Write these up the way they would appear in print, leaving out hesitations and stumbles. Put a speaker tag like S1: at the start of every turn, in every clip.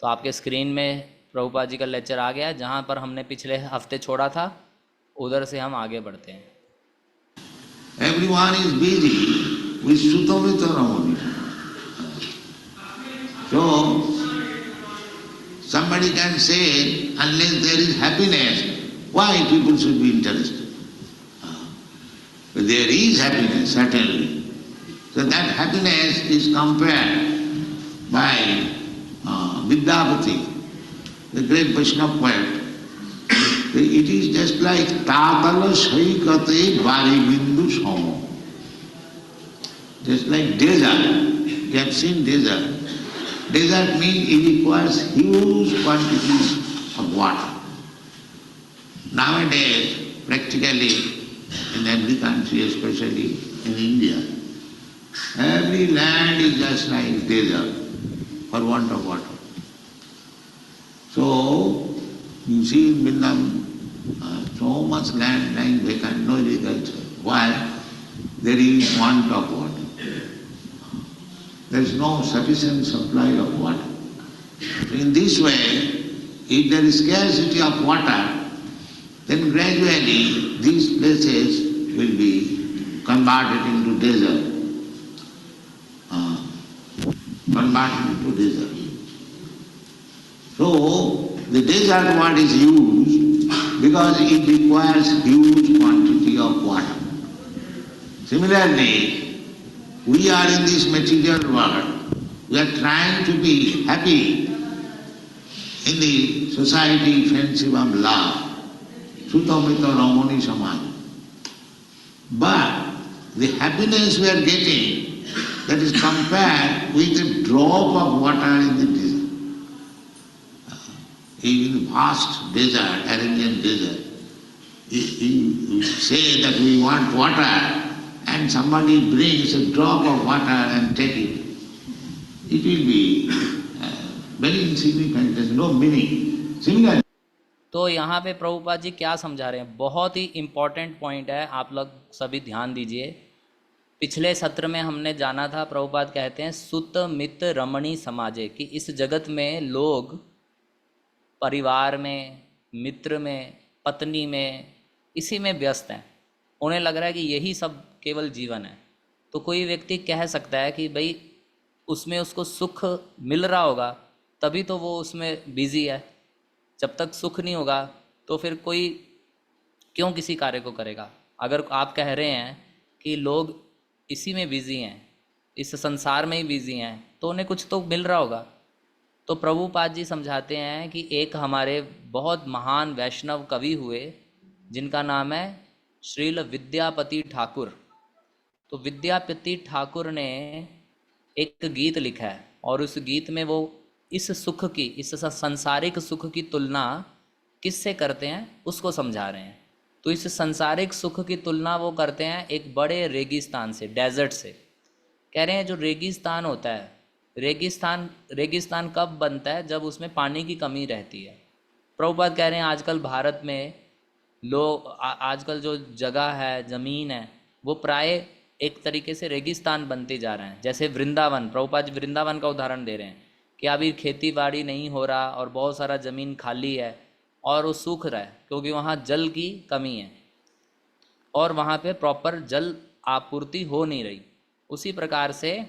S1: तो आपके स्क्रीन में प्रभुपाद जी का लेक्चर आ गया है, जहाँ पर हमने पिछले हफ्ते छोड़ा था उधर से हम आगे बढ़ते हैं।
S2: Everyone is busy with Sutamita Ramani. So, somebody can say, unless there is happiness, why people should be interested? There is happiness, certainly. So that happiness is compared by Vidyapati, the great Vaishnava poet. It is just like Tatala Saikate Varibindu Sama. Just like desert. You have seen desert. Desert means it requires huge quantities of water. Nowadays, practically, in every country, especially in India, every land is just like desert for want of water. So, you see in Vrindavan, so much land lying vacant, no agriculture. Why? There is want of water. There is no sufficient supply of water. So in this way, if there is scarcity of water, then gradually these places will be converted into desert. So the desert word is used because it requires huge quantity of water. Similarly, we are in this material world. We are trying to be happy in the society friendship of love. Sutamita Ramani Samaj. But the happiness we are getting, that is compared with a drop of water in the desert. In vast desert, Arabian desert, you say that we want water and somebody brings a drop of water and take it. It will be very insignificant, there is no meaning. Similarly,
S1: तो यहाँ पे प्रभुपाद जी क्या समझा रहे हैं, बहुत ही important point है, आप लोग सभी ध्यान दीजिए। पिछले सत्र में हमने जाना था, प्रभुपाद कहते हैं सुत मित रमणी समाजे, कि इस जगत में लोग परिवार में, मित्र में, पत्नी में, इसी में व्यस्त हैं। उन्हें लग रहा है कि यही सब केवल जीवन है। तो कोई व्यक्ति कह सकता है कि भाई उसमें उसको सुख मिल रहा होगा तभी तो वो उसमें बिजी है, जब तक सुख नहीं होगा तो फिर कोई क्यों किसी कार्य को करेगा। अगर आप कह रहे हैं कि लोग इसी में बिजी हैं, इस संसार में ही बिजी हैं, तो उन्हें कुछ तो मिल रहा होगा। तो प्रभुपाद जी समझाते हैं कि एक हमारे बहुत महान वैष्णव कवि हुए जिनका नाम है श्रील विद्यापति ठाकुर। तो विद्यापति ठाकुर ने एक गीत लिखा है और उस गीत में वो इस सुख की, इस संसारिक सुख की तुलना किससे करते हैं उसको समझा रहे हैं। तो इस संसारिक सुख की तुलना वो करते हैं एक बड़े रेगिस्तान से, डेजर्ट से। कह रहे हैं जो रेगिस्तान होता है, रेगिस्तान कब बनता है? जब उसमें पानी की कमी रहती है। प्रभुपाद कह रहे हैं आजकल भारत में लोग आजकल जो जगह है, ज़मीन है, वो प्राय एक तरीके से रेगिस्तान बनते जा रहे हैं। जैसे वृंदावन, प्रभुपाद वृंदावन का उदाहरण दे रहे हैं कि अभी खेती बाड़ी नहीं हो रहा और बहुत सारा ज़मीन खाली है और वो सूख रहा है क्योंकि वहाँ जल की कमी है और वहाँ पे प्रॉपर जल आपूर्ति हो नहीं रही। उसी प्रकार से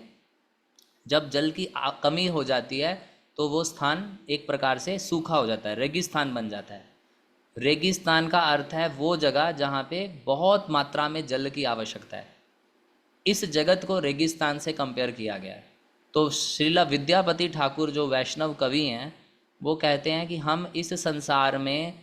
S1: जब जल की कमी हो जाती है तो वो स्थान एक प्रकार से सूखा हो जाता है, रेगिस्तान बन जाता है। रेगिस्तान का अर्थ है वो जगह जहाँ पे बहुत मात्रा में जल की आवश्यकता है। इस जगत को रेगिस्तान से कंपेयर किया गया है। तो श्रीला विद्यापति ठाकुर जो वैष्णव कवि हैं वो कहते हैं कि हम इस संसार में,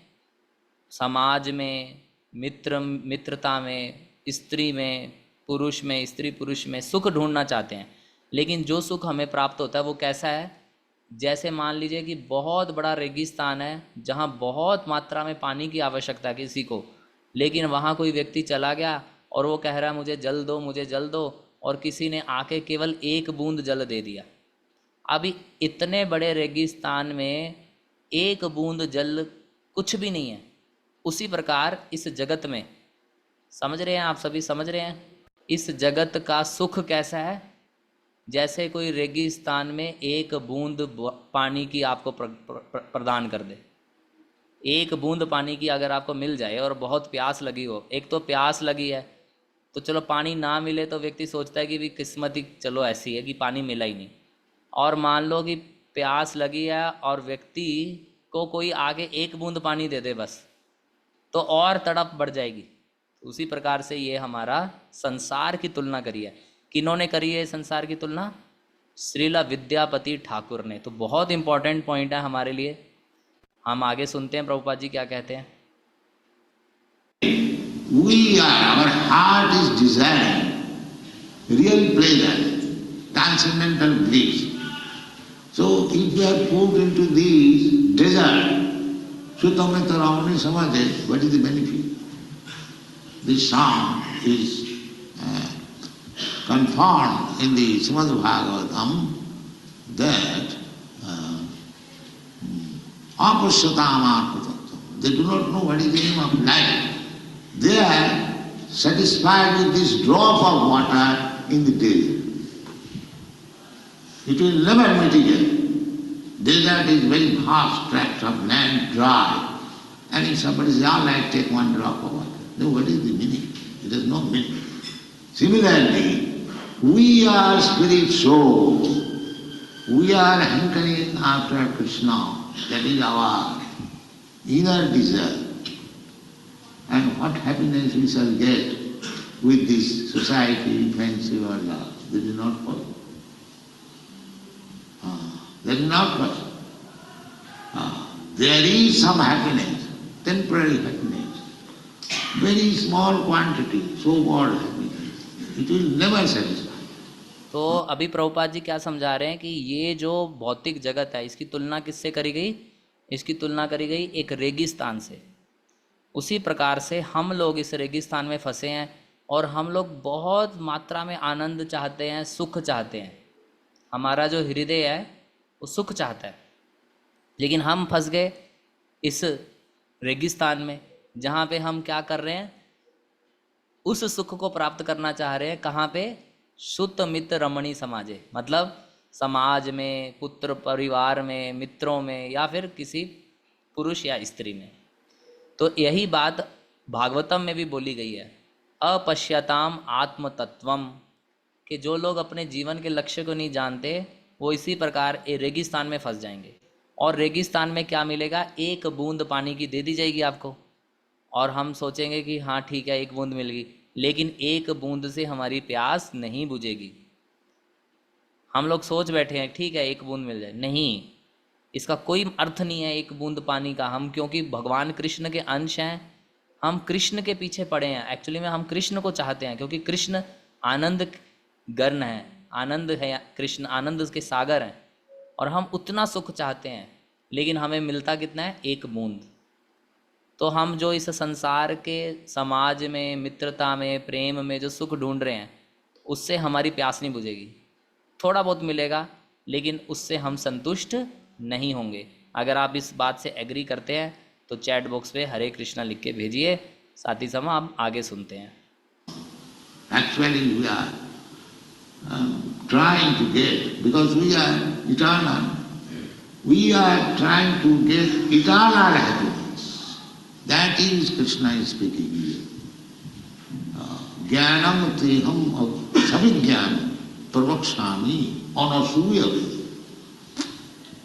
S1: समाज में, मित्रता में, स्त्री में, पुरुष में, स्त्री पुरुष में सुख ढूंढना चाहते हैं। लेकिन जो सुख हमें प्राप्त होता है वो कैसा है? जैसे मान लीजिए कि बहुत बड़ा रेगिस्तान है जहाँ बहुत मात्रा में पानी की आवश्यकता है किसी को, लेकिन वहाँ कोई व्यक्ति चला गया और वो कह रहा है मुझे जल दो, मुझे जल दो, और किसी ने आके केवल एक बूंद जल दे दिया। अभी इतने बड़े रेगिस्तान में एक बूंद जल कुछ भी नहीं है। उसी प्रकार इस जगत में, समझ रहे हैं आप सभी, समझ रहे हैं इस जगत का सुख कैसा है? जैसे कोई रेगिस्तान में एक बूंद पानी की आपको प्रदान कर दे, एक बूंद पानी की अगर आपको मिल जाए और बहुत प्यास लगी हो, एक तो प्यास लगी है तो चलो पानी ना मिले तो व्यक्ति सोचता है कि भी किस्मत ही चलो ऐसी है कि पानी मिला ही नहीं, और मान लो कि प्यास लगी है और व्यक्ति को कोई आगे एक बूंद पानी दे दे बस, तो और तड़प बढ़ जाएगी। उसी प्रकार से ये हमारा संसार की तुलना करी है। किन्होंने करी है संसार की तुलना? श्रीला विद्यापति ठाकुर ने। तो बहुत इंपॉर्टेंट पॉइंट है हमारे लिए। हम आगे सुनते हैं प्रभुपाद जी क्या कहते हैं।
S2: We are, our heart is desiring real pleasure, transcendental bliss. So if we are put into this desert, Sutta-metta Ramani Samadhi, what is the benefit? This song is confirmed in the Srimad Bhagavatam that apashyatam atmatattvam. They do not know what is the aim of life. They are satisfied with this drop of water in the desert. It will never mitigate. Desert is very vast tract of land, dry. And if somebody says, all right, take one drop of water. No, what is the meaning? It has no meaning. Similarly, we are spirit souls. We are hankering after Krishna. That is our inner desire. And what happiness we shall get with this society, friendship or love, that is not possible. That is not possible. There is some happiness, temporary happiness, very small quantity, so-called happiness. It will never satisfy.
S1: तो अभी प्रभुपाद जी क्या समझा रहे हैं कि ये जो भौतिक जगत है इसकी तुलना किससे करी गई? इसकी तुलना करी गई एक रेगिस्तान से। उसी प्रकार से हम लोग इस रेगिस्तान में फंसे हैं और हम लोग बहुत मात्रा में आनंद चाहते हैं, सुख चाहते हैं। हमारा जो हृदय है वो सुख चाहता है, लेकिन हम फंस गए इस रेगिस्तान में जहाँ पे हम क्या कर रहे हैं? उस सुख को प्राप्त करना चाह रहे हैं। कहाँ पे? शुद्ध मित्र रमणी समाजे, मतलब समाज में, पुत्र परिवार में, मित्रों में, या फिर किसी पुरुष या स्त्री में। तो यही बात भागवतम में भी बोली गई है, अपश्यताम आत्मतत्वम, कि जो लोग अपने जीवन के लक्ष्य को नहीं जानते वो इसी प्रकार रेगिस्तान में फंस जाएंगे। और रेगिस्तान में क्या मिलेगा? एक बूंद पानी की दे दी जाएगी आपको, और हम सोचेंगे कि हाँ ठीक है एक बूंद मिल गई, लेकिन एक बूंद से हमारी प्यास नहीं बुझेगी। हम लोग सोच बैठे हैं ठीक है एक बूंद मिल जाए, नहीं, इसका कोई अर्थ नहीं है एक बूंद पानी का। हम क्योंकि भगवान कृष्ण के अंश हैं, हम कृष्ण के पीछे पड़े हैं। एक्चुअली में हम कृष्ण को चाहते हैं, क्योंकि कृष्ण आनंद गर्न है, आनंद है, कृष्ण आनंद के सागर हैं, और हम उतना सुख चाहते हैं, लेकिन हमें मिलता कितना है? एक बूंद। तो हम जो इस संसार के समाज में, मित्रता में, प्रेम में जो सुख ढूंढ रहे हैं, उससे हमारी प्यास नहीं बुझेगी। थोड़ा बहुत मिलेगा, लेकिन उससे हम संतुष्ट नहीं होंगे। अगर आप इस बात से एग्री करते हैं तो चैट बॉक्स पे हरे कृष्णा लिख के भेजिए। साथ ही समय आप आगे सुनते हैं।
S2: Actually we are trying to get, because we are eternal, we are trying to get eternal happiness. That is Krishna is speaking here. Jnanam teham savidyam pravakshami anasuya.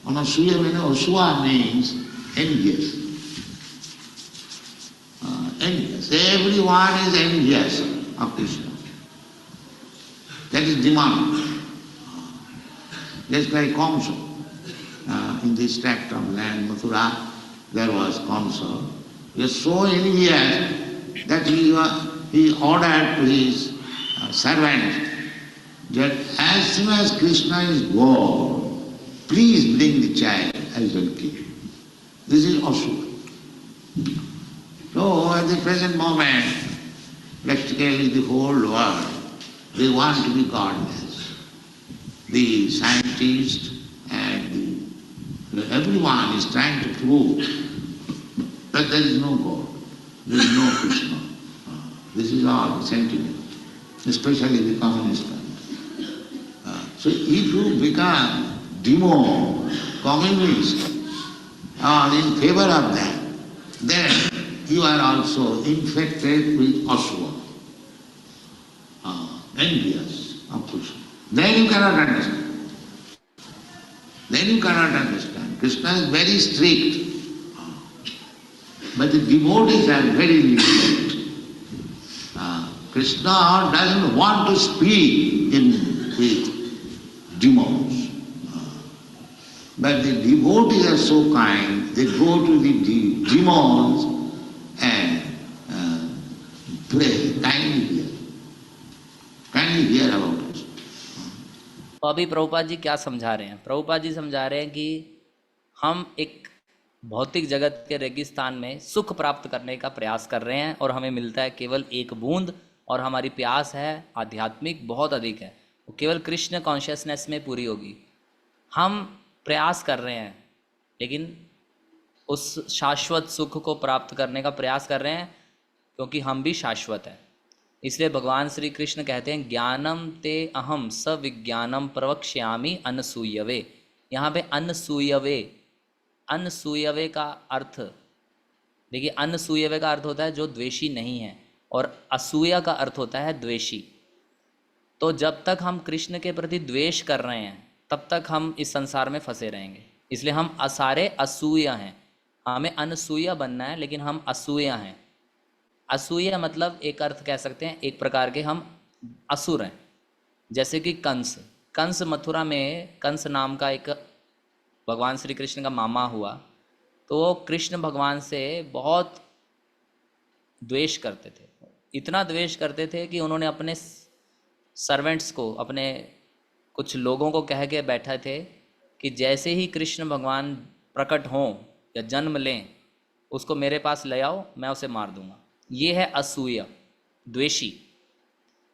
S2: Anasuya means, asua means envious. Envious. Everyone is envious of Krishna. That is demand. Just like Kamsa. In this tract of land, Mathura, there was Kamsa. He was so envious that he ordered to his servant that as soon as Krishna is born, please bring the child, I shall kill. This is Asura. So at the present moment, practically the whole world, they want to be godless. The scientists and everyone is trying to prove that there is no God, there is no Krishna. This is all sentiment, especially the communist country. So if you become demo, communist, or in favor of that, then you are also infected with aswa, envious of Krishna. Then you cannot understand. Then you cannot understand. Krishna is very strict. But the devotees are very lenient. Krishna doesn't want to speak with demons. But the devotees are so kind, they go to the demons and pray, kindly hear about us.
S1: तो अभी प्रभुपाद जी क्या समझा रहे हैं? प्रभुपाद जी समझा रहे हैं कि हम एक भौतिक जगत के रेगिस्तान में सुख प्राप्त करने का प्रयास कर रहे हैं और हमें मिलता है केवल एक बूंद, और हमारी प्यास है आध्यात्मिक बहुत अधिक है, वो केवल कृष्ण कॉन्शियसनेस में पूरी होगी। हम प्रयास कर रहे हैं लेकिन उस शाश्वत सुख को प्राप्त करने का प्रयास कर रहे हैं क्योंकि हम भी शाश्वत हैं। इसलिए भगवान श्री कृष्ण कहते हैं ज्ञानम ते अहम स विज्ञानम प्रवक्ष्यामि अनसूयवे। यहाँ पे अनसूयवे, अनसूयवे का अर्थ देखिए, अनसूयवे का अर्थ होता है जो द्वेषी नहीं है, और असूया का अर्थ होता है द्वेषी। तो जब तक हम कृष्ण के प्रति द्वेष कर रहे हैं तब तक हम इस संसार में फंसे रहेंगे। इसलिए हम सारे असूया हैं। हमें अनसूया बनना है लेकिन हम असूया हैं। असूया मतलब एक अर्थ कह सकते हैं एक प्रकार के हम असुर हैं। जैसे कि कंस मथुरा में कंस नाम का एक भगवान श्री कृष्ण का मामा हुआ, तो वो कृष्ण भगवान से बहुत द्वेष करते थे। इतना द्वेष करते थे कि उन्होंने अपने सर्वेंट्स को, अपने कुछ लोगों को कह के बैठे थे कि जैसे ही कृष्ण भगवान प्रकट हों या जन्म लें उसको मेरे पास ले आओ, मैं उसे मार दूंगा। ये है असूया, द्वेषी।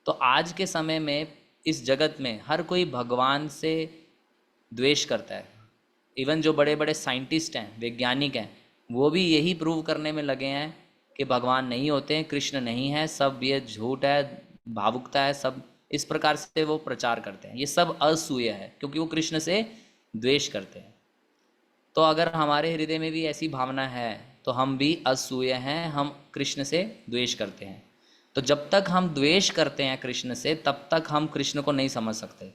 S1: तो आज के समय में इस जगत में हर कोई भगवान से द्वेष करता है। इवन जो बड़े बड़े साइंटिस्ट हैं, वैज्ञानिक हैं, वो भी यही प्रूव करने में लगे हैं कि भगवान नहीं होते हैं, कृष्ण नहीं है, सब ये झूठ है, भावुकता है, सब इस प्रकार से वो प्रचार करते हैं। ये सब असूय है क्योंकि वो कृष्ण से द्वेष करते हैं। तो अगर हमारे हृदय में भी ऐसी भावना है तो हम भी असूय हैं, हम कृष्ण से द्वेष करते हैं। तो जब तक हम द्वेष करते हैं कृष्ण से तब तक हम कृष्ण को नहीं समझ सकते।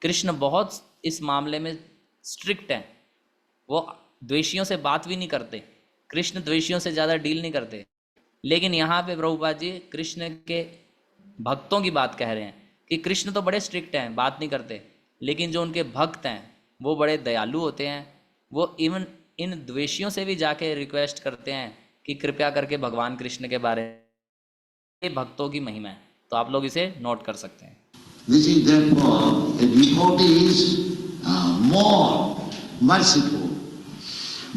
S1: कृष्ण बहुत इस मामले में स्ट्रिक्ट हैं, वो द्वेषियों से बात भी नहीं करते, कृष्ण द्वेषियों से ज़्यादा डील नहीं करते। लेकिन यहाँ पे प्रभुपाद जी कृष्ण के भक्तों की बात कह रहे हैं कि कृष्ण तो बड़े स्ट्रिक्ट हैं, बात नहीं करते, लेकिन जो उनके भक्त हैं वो बड़े दयालु होते हैं। वो इवन इन द्वेषियों से भी जाके रिक्वेस्ट करते हैं कि कृपया करके भगवान कृष्ण के बारे में, भक्तों की महिमा है। तो आप लोग इसे नोट कर सकते हैं।
S2: This is therefore a devotee is more merciful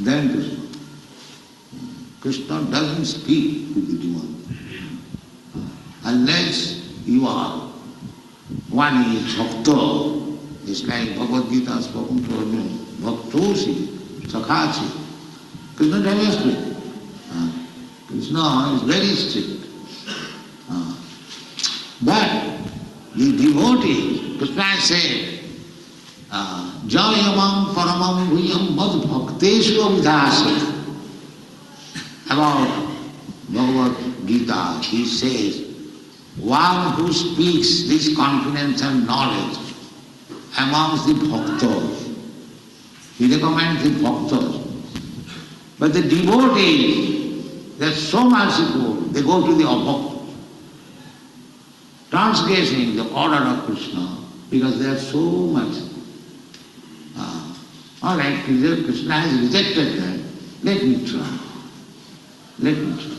S2: than Krishna. Krishna doesn't speak to the demon unless you are one is bhakta. It's like Bhagavad Gita spoken to Arjuna. Bhaktosi, sakhachi. Krishna never speaks. Krishna is very strict. But the devotee, Krishna said, Jayamam paramam bhuyam mad bhakteshu avidhasya. About Bhagavad Gita, he says, one who speaks this confidential knowledge amongst the bhaktas, he recommends the bhaktas. But the devotees, they are so merciful, they go to the abhakta, transgressing the order of Krishna, because they are so merciful. All right, Krishna has rejected that, let me try. Let me try.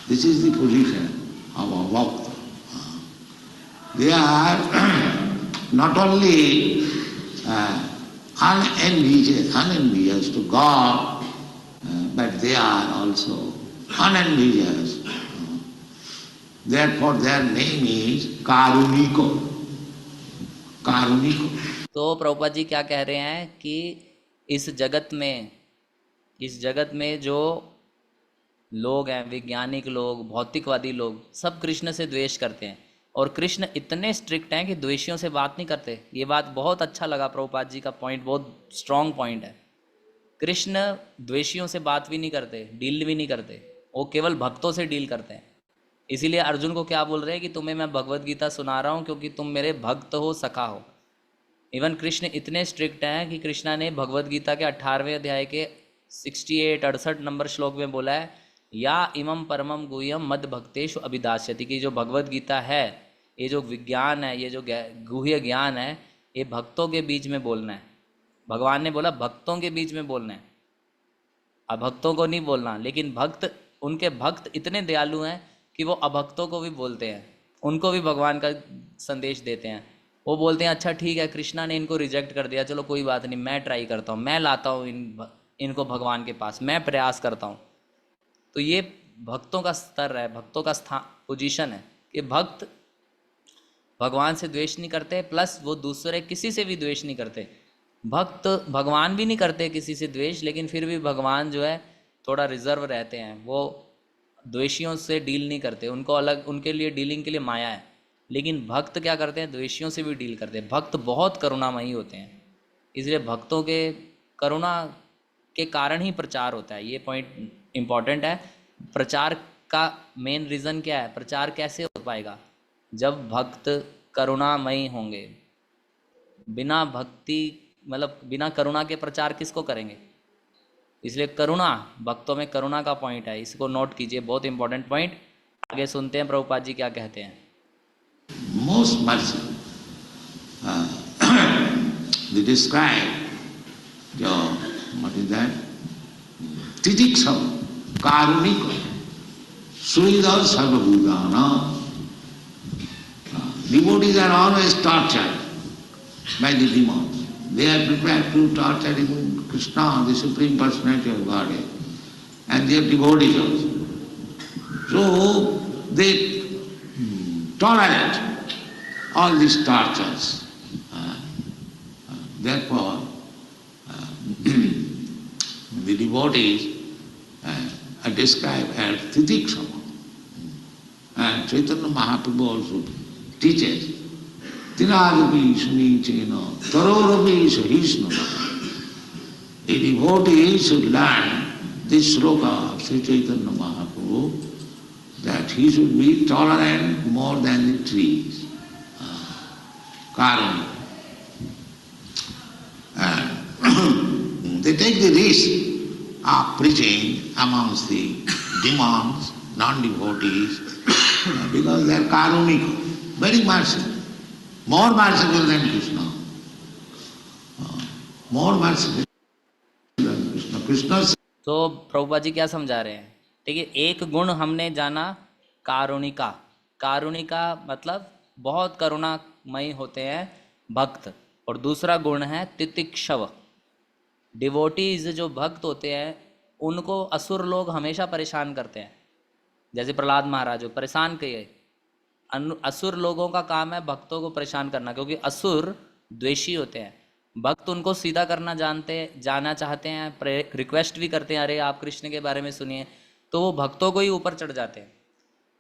S2: This is the position of a bhakta. They are not only unenvious to God, but they are also unenvious. Therefore their name is Karuniko. Karuniko.
S1: तो प्रभुपाद जी क्या कह रहे हैं कि इस जगत में जो लोग हैं, वैज्ञानिक लोग, भौतिकवादी लोग, सब कृष्ण से द्वेष करते हैं। और कृष्ण इतने स्ट्रिक्ट हैं कि द्वेषियों से बात नहीं करते। ये बात बहुत अच्छा लगा, प्रभुपाद जी का पॉइंट बहुत स्ट्रांग पॉइंट है। कृष्ण द्वेषियों से बात भी नहीं करते, डील भी नहीं करते, वो केवल भक्तों से डील करते हैं। इसीलिए अर्जुन को क्या बोल रहे हैं कि तुम्हें मैं भगवत गीता सुना रहा हूँ क्योंकि तुम मेरे भक्त हो, सखा हो। इवन कृष्ण इतने स्ट्रिक्ट हैं कि कृष्णा ने भगवत गीता के 18वें अध्याय के 68 नंबर श्लोक में बोला है, या इमं परमम गुह्यम मद भक्तेषु अभिदास्यति, कि जो भगवत गीता है, ये जो विज्ञान है, ये जो गुह्य ज्ञान है, ये भक्तों के बीच में बोलना है। भगवान ने बोला भक्तों के बीच में बोलना है, अभक्तों को नहीं बोलना। लेकिन भक्त, उनके भक्त इतने दयालु हैं कि वो अभक्तों को भी बोलते हैं, उनको भी भगवान का संदेश देते हैं। वो बोलते हैं अच्छा ठीक है, कृष्णा ने इनको रिजेक्ट कर दिया, चलो कोई बात नहीं, मैं ट्राई करता हूँ, मैं लाता हूँ इनको भगवान के पास, मैं प्रयास करता हूँ। तो ये भक्तों का स्तर है, भक्तों का स्थान, पोजीशन है कि भक्त भगवान से द्वेष नहीं करते, प्लस वो दूसरे किसी से भी द्वेष नहीं करते। भक्त भगवान भी नहीं करते किसी से द्वेष, लेकिन फिर भी भगवान जो है थोड़ा रिजर्व रहते हैं, वो द्वेषियों से डील नहीं करते, उनको अलग, उनके लिए डीलिंग के लिए माया है। लेकिन भक्त क्या करते हैं, द्वेषियों से भी डील करते हैं। भक्त बहुत करुणामयी होते हैं, इसलिए भक्तों के करुणा के कारण ही प्रचार होता है। ये पॉइंट इम्पॉर्टेंट है। प्रचार का मेन रीज़न क्या है, प्रचार कैसे हो पाएगा, जब भक्त करुणामयी होंगे। बिना भक्ति मतलब बिना करुणा के प्रचार किसको करेंगे। इसलिए करुणा, भक्तों में करुणा का पॉइंट है, इसको नोट कीजिए, बहुत इंपॉर्टेंट पॉइंट। आगे सुनते हैं प्रभुपाद जी क्या कहते हैं।
S2: Most merciful. They describe what is that? Titiksam, Karunika, Suida Sarvabhutana. Devotees are always tortured by the demons. They are prepared to torture even Krishna, the Supreme Personality of Godhead, and they are devotees also. So they tolerate all these tortures. Therefore, the devotees are described as Titiksama. And Chaitanya Mahaprabhu also teaches, Tinadapi Sunichena, Tarorapi Sahisnana. The devotee should learn this sloka of Sri Chaitanya Mahaprabhu, that he should be tolerant more than the trees. Karma. And they take the risk of preaching amongst the demons, non-devotees, because they are karunika, very merciful, more merciful than Krishna. More merciful than Krishna. Krishna.
S1: तो प्रभुपाद जी क्या समझा रहे हैं, ठीक है। एक गुण हमने जाना कारुणिका, कारुणिका मतलब बहुत करुणामयी होते हैं भक्त, और दूसरा गुण है तितिक्षव। डिवोटीज जो भक्त होते हैं उनको असुर लोग हमेशा परेशान करते हैं, जैसे प्रहलाद महाराज जो परेशान किए। असुर लोगों का काम है भक्तों को परेशान करना, क्योंकि असुर द्वेषी होते हैं। भक्त उनको सीधा करना जाना चाहते हैं, रिक्वेस्ट भी करते हैं, अरे आप कृष्ण के बारे में सुनिए, तो वो भक्तों को ही ऊपर चढ़ जाते हैं।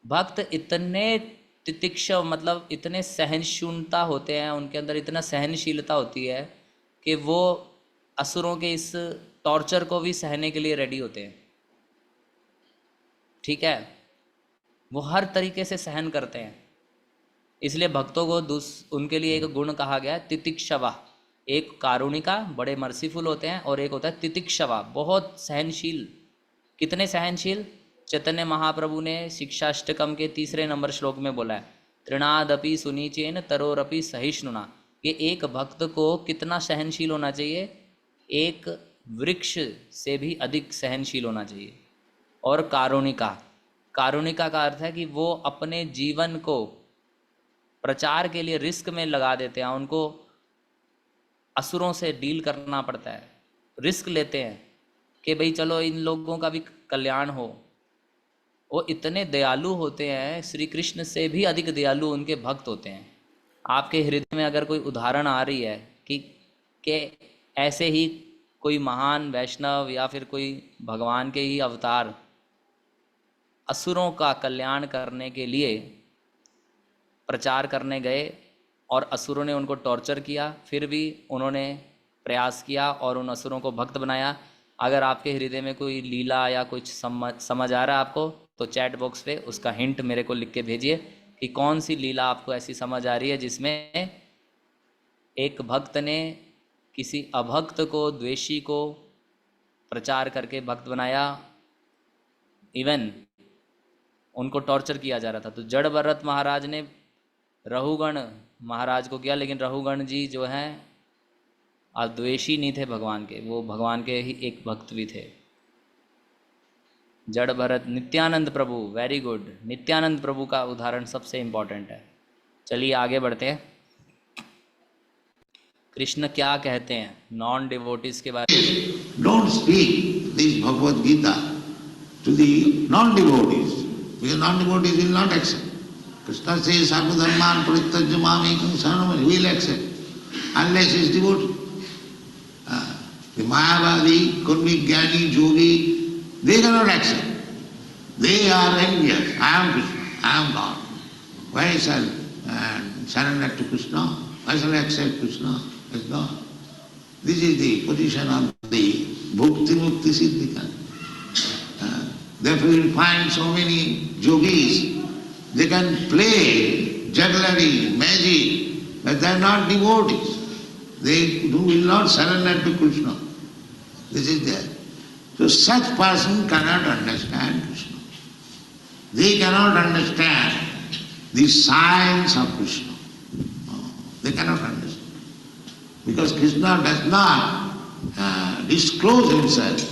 S1: भक्त इतने तितिक्षव मतलब इतने सहनशीलता होते हैं, उनके अंदर इतना सहनशीलता होती है कि वो असुरों के इस टॉर्चर को भी सहने के लिए रेडी होते हैं, ठीक है। वो हर तरीके से सहन करते हैं। इसलिए भक्तों को उनके लिए एक गुण कहा गया है तितिक्षवा। एक कारुणिका बड़े मर्सीफुल होते हैं, और एक होता है तितिक्षवा बहुत सहनशील। कितने सहनशील, चैतन्य महाप्रभु ने शिक्षाष्टकम के 3 नंबर श्लोक में बोला है, तृणादपि सुनीचेन तरोरपि सहिष्णुना। ये एक भक्त को कितना सहनशील होना चाहिए, एक वृक्ष से भी अधिक सहनशील होना चाहिए। और कारुणिका, कारुणिका का अर्थ है कि वो अपने जीवन को प्रचार के लिए रिस्क में लगा देते हैं। उनको असुरों से डील करना पड़ता है, रिस्क लेते हैं कि भाई चलो इन लोगों का भी कल्याण हो। वो इतने दयालु होते हैं, श्री कृष्ण से भी अधिक दयालु उनके भक्त होते हैं। आपके हृदय में अगर कोई उदाहरण आ रही है कि ऐसे ही कोई महान वैष्णव या फिर कोई भगवान के ही अवतार असुरों का कल्याण करने के लिए प्रचार करने गए और असुरों ने उनको टॉर्चर किया, फिर भी उन्होंने प्रयास किया और उन असुरों को भक्त बनाया। अगर आपके हृदय में कोई लीला या कुछ समझ आ रहा है आपको, तो चैट बॉक्स पे उसका हिंट मेरे को लिख के भेजिए कि कौन सी लीला आपको ऐसी समझ आ रही है जिसमें एक भक्त ने किसी अभक्त को, द्वेषी को प्रचार करके भक्त बनाया, इवन उनको टॉर्चर किया जा रहा था। तो जड़ भरत महाराज ने रहुगण महाराज को किया, लेकिन रहुगण जी जो हैं द्वेषी नहीं थे भगवान के, वो भगवान के ही एक भक्त भी थे। जड़ भरत, नित्यानंद प्रभु, वेरी गुड, नित्यानंद प्रभु का उदाहरण सबसे इम्पोर्टेंट है। चलिए आगे बढ़ते हैं। कृष्ण क्या कहते हैं नॉन डिवोटीज के बारे में?
S2: Don't speak this Bhagavad Gita to the non devotees, because non devotees will not accept. Krishna से सर्वधर्मान परित्यज्य माम एकं शरणं, will accept unless is devotee. The Mayavadi, could be Jnani, Yogi, they cannot accept. They are envious. I am Krishna, I am God. Why shall I surrender to Krishna? Why shall I accept Krishna as God? This is the position of the Bhukti Mukti Siddhika. Therefore you will find so many yogis, they can play jugglery, magic, but they are not devotees. They will not surrender to Krishna. This is there. So such person cannot understand Krishna. They cannot understand the science of Krishna. They cannot understand. Because Krishna does not disclose himself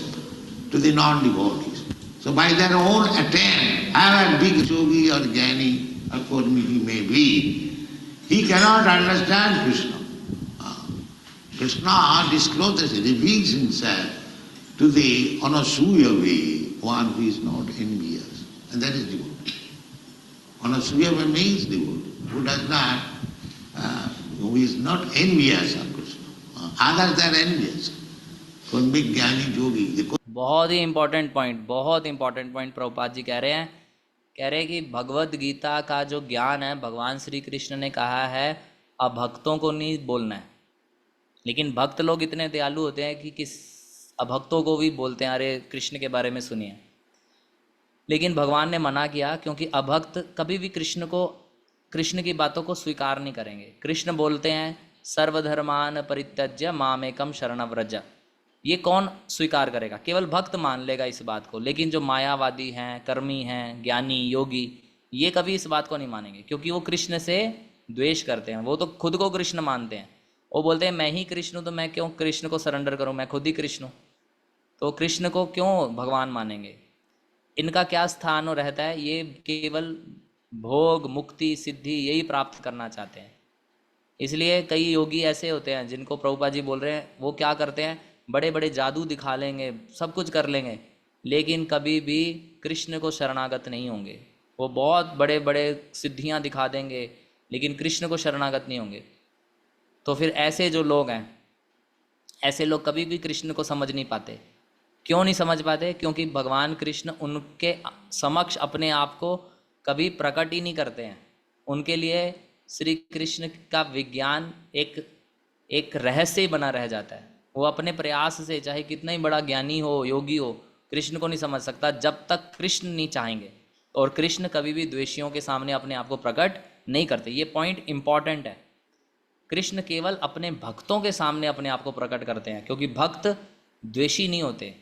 S2: to the non-devotees. So by their own attempt, however big yogi or jnani or kurmi he may be, he cannot understand Krishna. Krishna discloses, reveals himself to the Anasuya way, one who is not envious, and that is devotee. Anasuya way means devotee, who does not, who is not envious of Krishna. Others are envious. One big jnani yogi.
S1: बहुत ही important point, बहुत important point Prabhupada ji कह रहे हैं कि भगवद गीता का जो ज्ञान है, भगवान श्री कृष्ण ने कहा है अभक्तों को नहीं बोलना है। लेकिन भक्त लोग इतने दयालु होते हैं कि किस अभक्तों को भी बोलते हैं, अरे कृष्ण के बारे में सुनिए। लेकिन भगवान ने मना किया, क्योंकि अभक्त कभी भी कृष्ण की बातों को स्वीकार नहीं करेंगे। कृष्ण बोलते हैं सर्वधर्मान परित्यज्य मामेकम शरणं व्रज। ये कौन स्वीकार करेगा? केवल भक्त मान लेगा इस बात को। लेकिन जो मायावादी हैं, कर्मी हैं, ज्ञानी, योगी, ये कभी इस बात को नहीं मानेंगे, क्योंकि वो कृष्ण से द्वेष करते हैं। वो तो खुद को कृष्ण मानते हैं। वो बोलते हैं मैं ही कृष्ण हूँ, तो मैं क्यों कृष्ण को सरेंडर करूँ, मैं खुद ही कृष्ण हूँ। तो कृष्ण को क्यों भगवान मानेंगे? इनका क्या स्थान रहता है? ये केवल भोग, मुक्ति, सिद्धि यही प्राप्त करना चाहते हैं। इसलिए कई योगी ऐसे होते हैं जिनको प्रभुपाद जी बोल रहे हैं, वो क्या करते हैं, बड़े बड़े जादू दिखा लेंगे, सब कुछ कर लेंगे, लेकिन कभी भी कृष्ण को शरणागत नहीं होंगे। वो बहुत बड़े बड़े सिद्धियां दिखा देंगे, लेकिन कृष्ण को शरणागत नहीं होंगे। तो फिर ऐसे जो लोग हैं, ऐसे लोग कभी भी कृष्ण को समझ नहीं पाते। क्यों नहीं समझ पाते? क्योंकि भगवान कृष्ण उनके समक्ष अपने आप को कभी प्रकट ही नहीं करते हैं। उनके लिए श्री कृष्ण का विज्ञान एक रहस्य बना रह जाता है। वो अपने प्रयास से, चाहे कितना ही बड़ा ज्ञानी हो, योगी हो, कृष्ण को नहीं समझ सकता जब तक कृष्ण नहीं चाहेंगे। और कृष्ण कभी भी द्वेषियों के सामने अपने आप को प्रकट नहीं करते। ये पॉइंट इंपॉर्टेंट है। कृष्ण केवल अपने भक्तों के सामने अपने आप को प्रकट करते हैं, क्योंकि भक्त द्वेषी नहीं होते।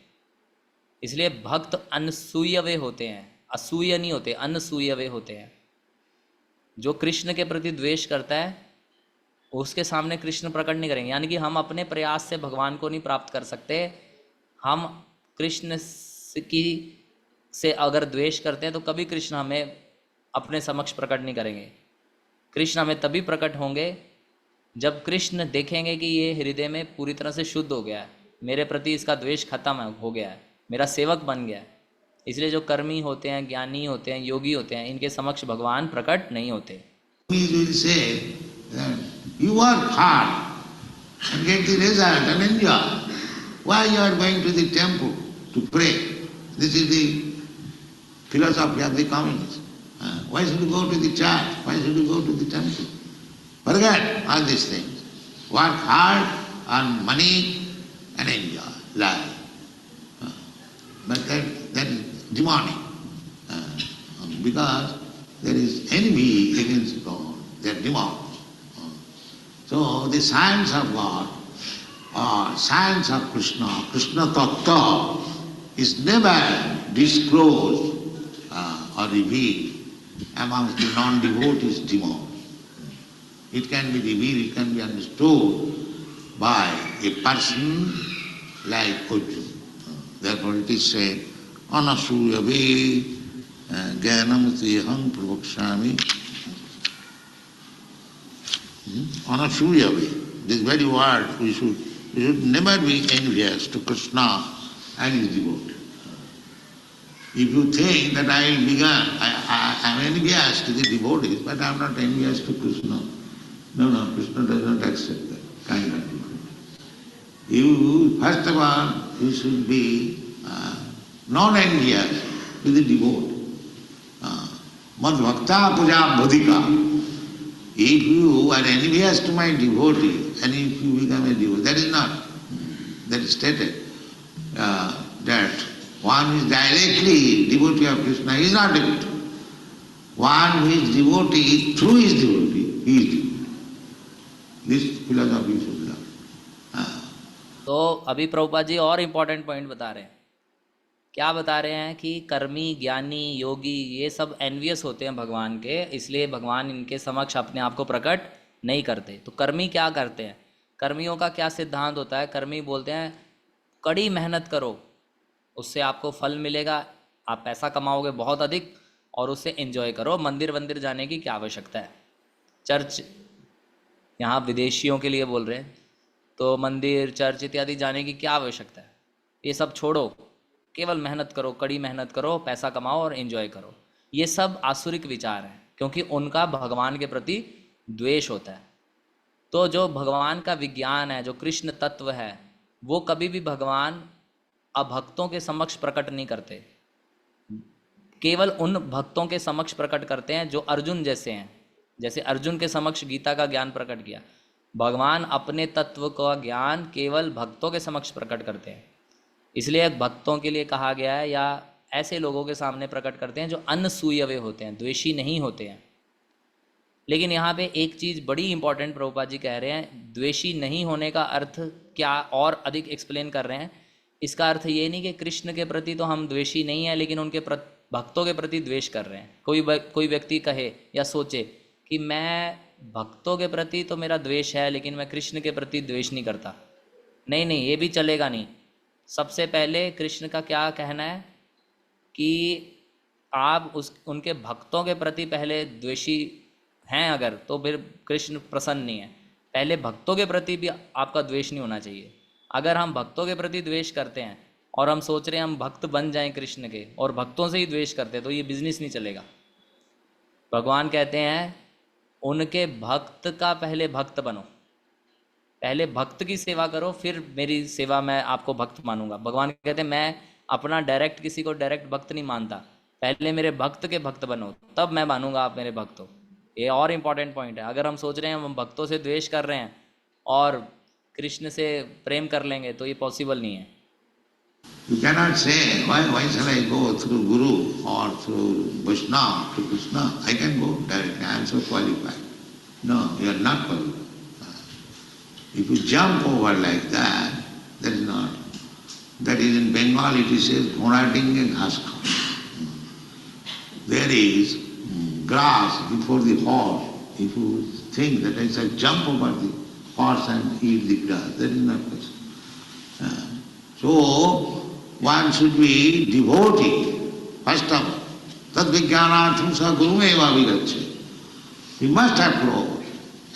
S1: इसलिए भक्त अनसूयवे होते हैं, असूय नहीं होते, अनसूयवे होते हैं। जो कृष्ण के प्रति द्वेष करता है उसके सामने कृष्ण प्रकट नहीं करेंगे। यानी कि हम अपने प्रयास से भगवान को नहीं प्राप्त कर सकते। हम कृष्ण से अगर द्वेष करते हैं तो कभी कृष्ण हमें अपने समक्ष प्रकट नहीं करेंगे। कृष्ण हमें तभी प्रकट होंगे जब कृष्ण देखेंगे कि ये हृदय में पूरी तरह से शुद्ध हो गया है, मेरे प्रति इसका द्वेष खत्म हो गया है, मेरा सेवक बन गया है। इसलिए जो कर्मी होते हैं, ज्ञानी होते हैं, योगी होते हैं, इनके समक्ष भगवान प्रकट नहीं होते।
S2: You work hard and get the result and enjoy. Why you are going to the temple to pray? This is the philosophy of the communists. Why should you go to the church? Why should you go to the temple? Forget all these things. Work hard, earn money, and enjoy life. But that is demonic. Because there is enemy against God. They are demons. So the science of God or science of Krishna, Krishna Tattva, is never disclosed or revealed amongst the non-devotees demons. It can be revealed, it can be understood by a person like Arjuna. Therefore it is said, Anasuyave Jnanam Tiham Pravakshami. Anasuyave. This very word, we should never be envious to Krishna and his devotee. If you think that I will begin, I am envious to the devotees, but I am not envious to Krishna. No, Krishna does not accept that kind of devotee. You, first of all, you should be not envious to the devotee. Mad bhakta puja bodhika. If you are envious to my devotee, and if you become a devotee, that is not. That is stated that one who is directly devotee of Krishna is not devotee. One who is devotee through his devotee, he is devotee. This philosophy should learn.
S1: तो अभी प्रभुपाद जी और important point बता रहे हैं. क्या बता रहे हैं कि कर्मी, ज्ञानी, योगी ये सब एनवियस होते हैं भगवान के, इसलिए भगवान इनके समक्ष अपने आप को प्रकट नहीं करते. तो कर्मी क्या करते हैं? कर्मियों का क्या सिद्धांत होता है? कर्मी बोलते हैं कड़ी मेहनत करो, उससे आपको फल मिलेगा, आप पैसा कमाओगे बहुत अधिक और उससे एंजॉय करो. मंदिर जाने की क्या आवश्यकता है? चर्च, यहाँ विदेशियों के लिए बोल रहे हैं, तो मंदिर, चर्च इत्यादि जाने की क्या आवश्यकता है? ये सब छोड़ो, केवल मेहनत करो, कड़ी मेहनत करो, पैसा कमाओ और एंजॉय करो. ये सब आसुरिक विचार हैं, क्योंकि उनका भगवान के प्रति द्वेष होता है. तो जो भगवान का विज्ञान है, जो कृष्ण तत्व है, वो कभी भी भगवान अभक्तों के समक्ष प्रकट नहीं करते. केवल उन भक्तों के समक्ष प्रकट करते हैं जो अर्जुन जैसे हैं. जैसे अर्जुन के समक्ष गीता का ज्ञान प्रकट किया, भगवान अपने तत्व का ज्ञान केवल भक्तों के समक्ष प्रकट करते हैं. इसलिए भक्तों के लिए कहा गया है, या ऐसे लोगों के सामने प्रकट करते हैं जो अनसूयवे होते हैं, द्वेषी नहीं होते हैं. लेकिन यहाँ पे एक चीज़ बड़ी इंपॉर्टेंट प्रभुपाद जी कह रहे हैं, द्वेषी नहीं होने का अर्थ क्या और अधिक एक्सप्लेन कर रहे हैं. इसका अर्थ ये नहीं कि कृष्ण के प्रति तो हम द्वेषी नहीं हैं, लेकिन उनके भक्तों के प्रति द्वेष कर रहे हैं. कोई व्यक्ति कहे या सोचे कि मैं भक्तों के प्रति तो मेरा द्वेष है, लेकिन मैं कृष्ण के प्रति द्वेष नहीं करता. नहीं, ये भी चलेगा नहीं. सबसे पहले कृष्ण का क्या कहना है कि आप उनके भक्तों के प्रति पहले द्वेषी हैं अगर, तो फिर कृष्ण प्रसन्न नहीं है. पहले भक्तों के प्रति भी आपका द्वेष नहीं होना चाहिए. अगर हम भक्तों के प्रति द्वेष करते हैं और हम सोच रहे हैं हम भक्त बन जाएं कृष्ण के, और भक्तों से ही द्वेष करते हैं, तो ये बिजनेस नहीं चलेगा. भगवान कहते हैं उनके भक्त का पहले भक्त बनो, पहले भक्त की सेवा करो, फिर मेरी सेवा मैं आपको भक्त मानूंगा. भगवान कहते हैं मैं अपना डायरेक्ट किसी को डायरेक्ट भक्त नहीं मानता, पहले मेरे भक्त के भक्त बनो, तब मैं मानूंगा आप मेरे भक्त हो. ये और इम्पॉर्टेंट पॉइंट है. अगर हम सोच रहे हैं हम भक्तों से द्वेष कर रहे हैं और कृष्ण से प्रेम कर लेंगे, तो ये पॉसिबल नहीं है.
S2: You cannot say, why shall I go through Guru or through Vaishnava to Krishna? I can go directly, I am so qualified. No, you are not qualified. If you jump over like that, that is not. That is in Bengal it is says, Ghoda dinge ghas khao. There is grass before the horse. If you think that I shall jump over the horse and eat the grass, that is not possible. So, one should be devotee, first of all. Tad vijnanartham sa guru eva vigacche. We must approach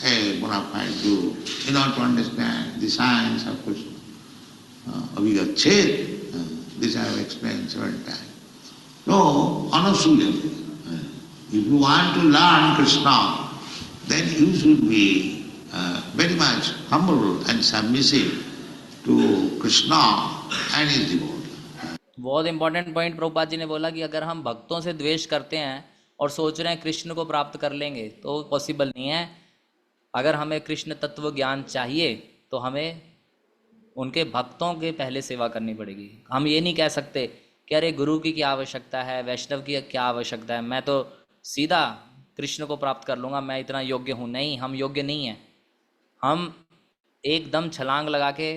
S2: a bona fide guru in order to understand the science of Krishna. Avigacche, this I have explained several times. So, anasuya. If you want to learn Krishna, then you should be very much humble and submissive to Krishna and his devotee.
S1: बहुत important point Prabhupada ji ने बोला कि अगर हम भक्तों से द्वेष करते हैं और सोच रहे हैं कृष्ण को प्राप्त कर लेंगे, तो पॉसिबल नहीं है। अगर हमें कृष्ण तत्व ज्ञान चाहिए तो हमें उनके भक्तों के पहले सेवा करनी पड़ेगी। हम ये नहीं कह सकते कि अरे गुरु की क्या आवश्यकता है, वैष्णव की क्या आवश्यकता है, मैं तो सीधा कृष्ण को प्राप्त कर लूँगा, मैं इतना योग्य हूँ। नहीं, हम योग्य नहीं हैं। हम एकदम छलांग लगा के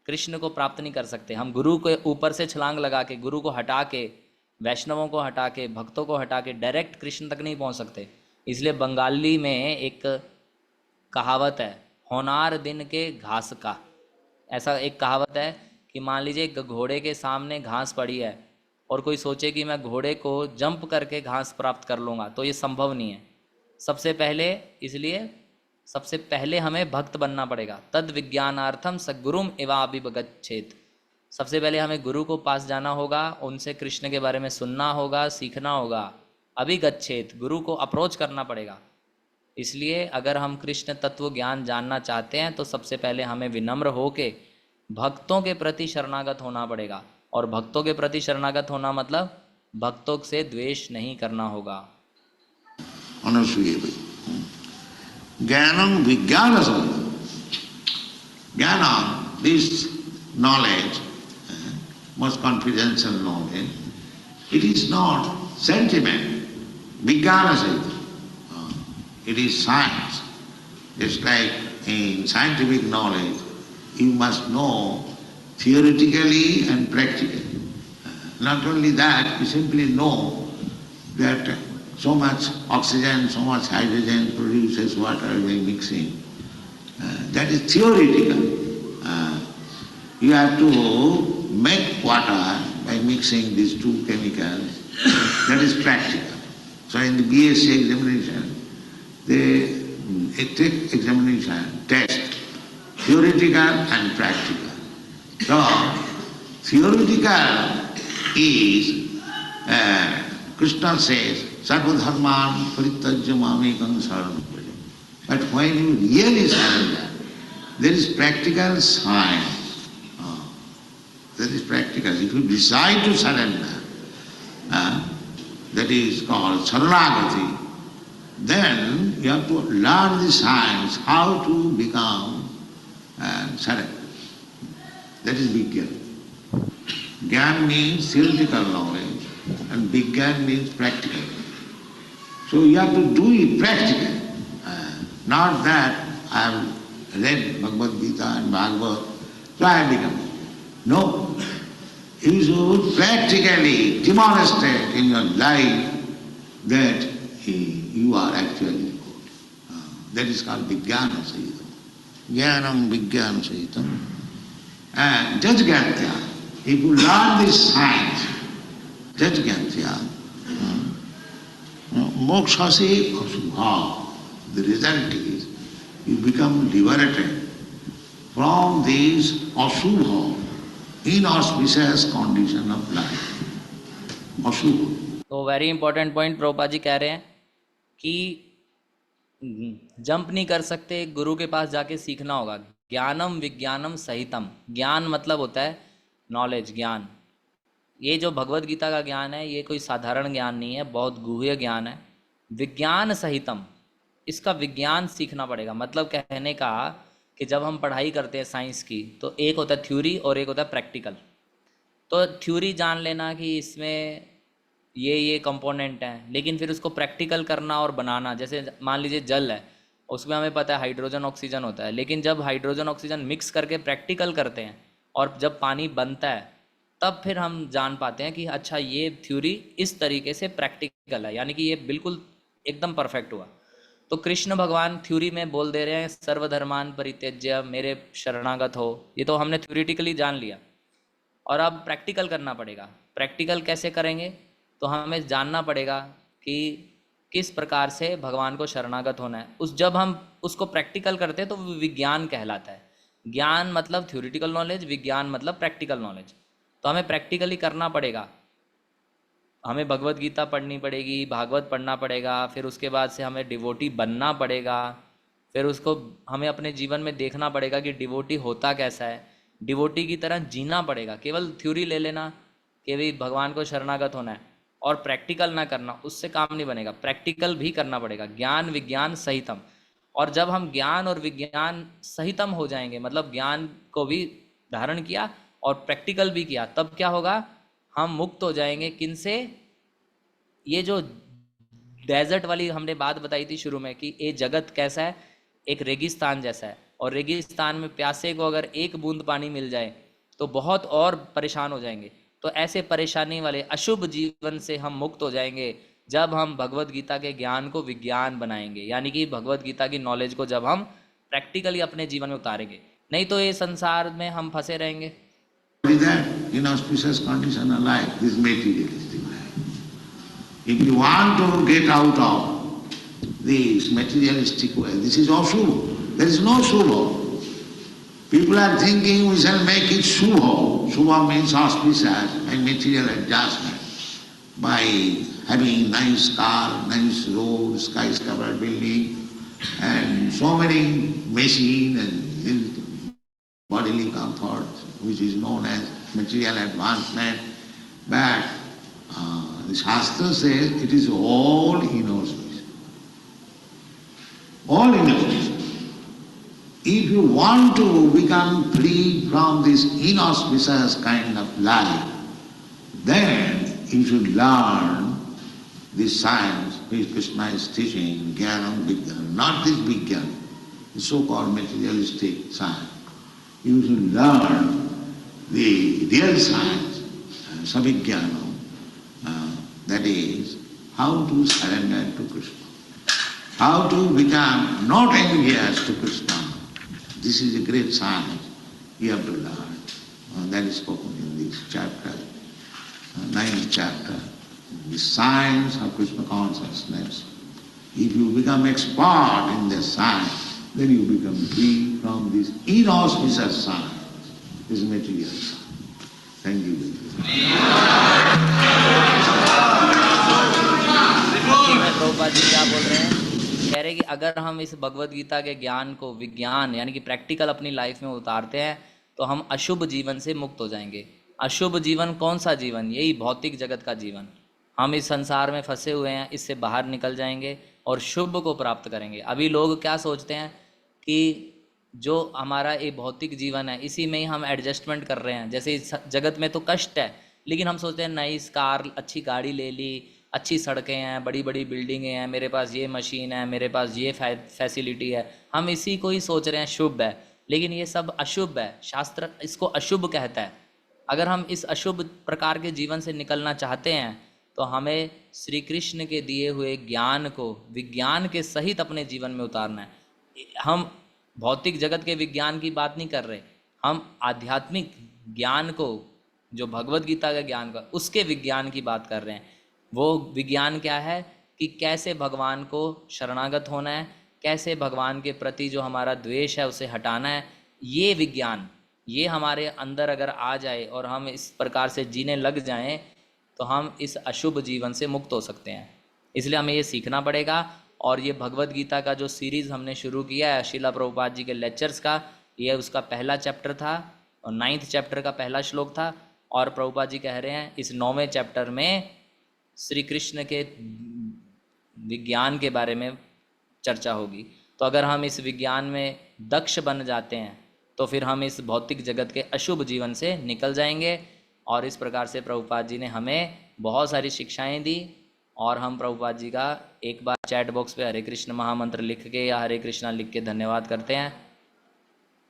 S1: कृष्ण को प्राप्त नहीं कर सकते। हम गुरु के ऊपर से छलांग लगा के, गुरु को हटा के, वैष्णवों को हटा के, भक्तों को हटा के डायरेक्ट कृष्ण तक नहीं पहुंच सकते। इसलिए बंगाली में एक कहावत है, होनार दिन के घास का। ऐसा एक कहावत है कि मान लीजिए एक घोड़े के सामने घास पड़ी है और कोई सोचे कि मैं घोड़े को जंप करके घास प्राप्त कर लूँगा, तो ये संभव नहीं है। सबसे पहले हमें भक्त बनना पड़ेगा। तद विज्ञानार्थम सद्गुरुम एवाभिगच्छेत। सबसे पहले हमें गुरु को पास जाना होगा, उनसे कृष्ण के बारे में सुनना होगा, सीखना होगा। अभिगच्छेत, गुरु को अप्रोच करना पड़ेगा। इसलिए अगर हम कृष्ण तत्व ज्ञान जानना चाहते हैं तो सबसे पहले हमें विनम्र होके भक्तों के प्रति शरणागत होना पड़ेगा। और भक्तों के प्रति शरणागत होना मतलब भक्तों से द्वेष नहीं करना होगा।
S2: Jnanam vijnana sahitam. Jnana, this knowledge, most confidential knowledge, it is not sentiment. Vijnana sahitam. It is science. Just like in scientific knowledge, you must know theoretically and practically. Not only that, you simply know that so much oxygen, so much hydrogen produces water by mixing. That is theoretical. You have to make water by mixing these two chemicals. That is practical. So in the BSc examination, they take examination, test, theoretical and practical. So theoretical is, Krishna says, Sarvadharman Parityajya Mamekam Saranam Vraja. But when you really surrender, there is practical science. That is practical. If you decide to surrender, that is called Saranagati, then you have to learn the science, how to become surrender. That is Vijnana. Jnana means theoretical knowledge and Vijnana means practical. So you have to do it practically. Not that I have read Bhagavad Gita and Bhagavad, so I have become. No. You should practically demonstrate in your life that you are actually good. That is called Vijnana Sahitam. Jnanam Vijnana Sahitam. And Jajgantya, if you learn this science, Jajgantya, moksha se asubha. The result is you become liberated from this asubha, inauspicious condition of life. Asubha.
S1: तो very important point Prabhupada ji कह रहे हैं कि jump नहीं कर सकते, गुरु के पास जाके सीखना होगा। ज्ञानम विज्ञानम सहितम। ज्ञान मतलब होता है नॉलेज, ज्ञान। ये जो भगवत गीता का ज्ञान है ये कोई साधारण ज्ञान नहीं है, बहुत गूढ़ ज्ञान है। विज्ञान सहितम, इसका विज्ञान सीखना पड़ेगा। मतलब कहने का कि जब हम पढ़ाई करते हैं साइंस की तो एक होता है थ्योरी और एक होता है प्रैक्टिकल। तो थ्योरी जान लेना कि इसमें ये कंपोनेंट हैं, लेकिन फिर उसको प्रैक्टिकल करना और बनाना। जैसे मान लीजिए जल है, उसमें हमें पता है हाइड्रोजन ऑक्सीजन होता है, लेकिन जब हाइड्रोजन ऑक्सीजन मिक्स करके प्रैक्टिकल करते हैं और जब पानी बनता है तब फिर हम जान पाते हैं कि अच्छा ये थ्योरी इस तरीके से प्रैक्टिकल है, यानी कि ये बिल्कुल एकदम परफेक्ट हुआ। तो कृष्ण भगवान थ्योरी में बोल दे रहे हैं सर्वधर्मान परित्यज्य, मेरे शरणागत हो। ये तो हमने थ्योरेटिकली जान लिया और अब प्रैक्टिकल करना पड़ेगा। प्रैक्टिकल कैसे करेंगे? तो हमें जानना पड़ेगा कि किस प्रकार से भगवान को शरणागत होना है। जब हम उसको प्रैक्टिकल करते हैं तो विज्ञान कहलाता है। ज्ञान मतलब थ्योरेटिकल नॉलेज, विज्ञान मतलब प्रैक्टिकल नॉलेज। तो हमें प्रैक्टिकली करना पड़ेगा। हमें भगवत गीता पढ़नी पड़ेगी, भागवत पढ़ना पड़ेगा, फिर उसके बाद से हमें डिवोटी बनना पड़ेगा। फिर उसको हमें अपने जीवन में देखना पड़ेगा कि डिवोटी होता कैसा है, डिवोटी की तरह जीना पड़ेगा। केवल थ्योरी ले लेना कि भाई भगवान को शरणागत होना है, और प्रैक्टिकल ना करना, उससे काम नहीं बनेगा। प्रैक्टिकल भी करना पड़ेगा, ज्ञान विज्ञान सहितम। और जब हम ज्ञान और विज्ञान सहितम हो जाएंगे, मतलब ज्ञान को भी धारण किया और प्रैक्टिकल भी किया, तब क्या होगा, हम मुक्त हो जाएंगे। किन से? ये जो डेजर्ट वाली हमने बात बताई थी शुरू में कि ये जगत कैसा है, एक रेगिस्तान जैसा है, और रेगिस्तान में प्यासे को अगर एक बूंद पानी मिल जाए तो बहुत और परेशान हो जाएंगे। तो ऐसे परेशानी वाले अशुभ जीवन से हम मुक्त हो जाएंगे जब हम भगवत गीता के ज्ञान को विज्ञान बनाएंगे, यानी कि भगवत गीता की नॉलेज को जब हम प्रैक्टिकली अपने जीवन में उतारेंगे। नहीं तो ये संसार में हम फंसे रहेंगे।
S2: Is that inauspicious condition of life, this materialistic life. If you want to get out of this materialistic way, this is Ashubha. There is no Shubha. People are thinking we shall make it Shubha. Shubha means auspicious and material adjustment. By having nice car, nice road, skyscraper building, and so many machine and bodily comfort, which is known as material advancement. But the Shastra says it is all inauspicious. All inauspicious. If you want to become free from this inauspicious kind of life, then you should learn this science which Krishna is teaching, Jnanam Vijnana, not this Vijnana, the so-called materialistic science. You should learn the real science, Savijnana, that is, how to surrender to Krishna, how to become not envious to Krishna. This is a great science you have to learn. That is spoken in this chapter, 9th chapter, the science of Krishna consciousness. If you become expert in this science, then you become free from this inauspicious science, this material science. Thank you.
S1: Prabhupada ji क्या बोल रहे हैं? कह रहे हैं कि अगर हम इस भगवत गीता के ज्ञान को विज्ञान यानी कि प्रैक्टिकल अपनी लाइफ में उतारते हैं तो हम अशुभ जीवन से मुक्त हो जाएंगे। अशुभ जीवन कौन सा जीवन? यही भौतिक जगत का जीवन। हम इस संसार में फंसे हुए हैं, इससे बाहर निकल जाएंगे और शुभ को प्राप्त करेंगे। अभी लोग क्या सोचते हैं कि जो हमारा ये भौतिक जीवन है इसी में ही हम एडजस्टमेंट कर रहे हैं। जैसे इस जगत में तो कष्ट है, लेकिन हम सोचते हैं नई कार, अच्छी गाड़ी ले ली, अच्छी सड़कें हैं, बड़ी बड़ी बिल्डिंगें हैं, मेरे पास ये मशीन है, मेरे पास ये फैसिलिटी है, हम इसी को ही सोच रहे हैं शुभ है। लेकिन ये सब अशुभ है, शास्त्र इसको अशुभ कहता है। अगर हम इस अशुभ प्रकार के जीवन से निकलना चाहते हैं तो हमें श्री कृष्ण के दिए हुए ज्ञान को विज्ञान के सहित अपने जीवन में उतारना है। हम भौतिक जगत के विज्ञान की बात नहीं कर रहे, हम आध्यात्मिक ज्ञान को, जो भगवत गीता का ज्ञान का, उसके विज्ञान की बात कर रहे हैं। वो विज्ञान क्या है कि कैसे भगवान को शरणागत होना है, कैसे भगवान के प्रति जो हमारा द्वेष है उसे हटाना है। ये विज्ञान, ये हमारे अंदर अगर आ जाए और हम इस प्रकार से जीने लग जाएं तो हम इस अशुभ जीवन से मुक्त हो सकते हैं। इसलिए हमें ये सीखना पड़ेगा। और ये भगवत गीता का जो सीरीज़ हमने शुरू किया है श्रीला प्रभुपाद जी के लेक्चर्स का, ये उसका पहला चैप्टर था और 9th चैप्टर का पहला श्लोक था। और प्रभुपाद जी कह रहे हैं इस 9वें चैप्टर में श्री कृष्ण के विज्ञान के बारे में चर्चा होगी। तो अगर हम इस विज्ञान में दक्ष बन जाते हैं तो फिर हम इस भौतिक जगत के अशुभ जीवन से निकल जाएंगे। और इस प्रकार से प्रभुपाद जी ने हमें बहुत सारी शिक्षाएं दी। और हम प्रभुपाद जी का एक बार चैट बॉक्स पे हरे कृष्ण महामंत्र लिख के या हरे कृष्णा लिख के धन्यवाद करते हैं।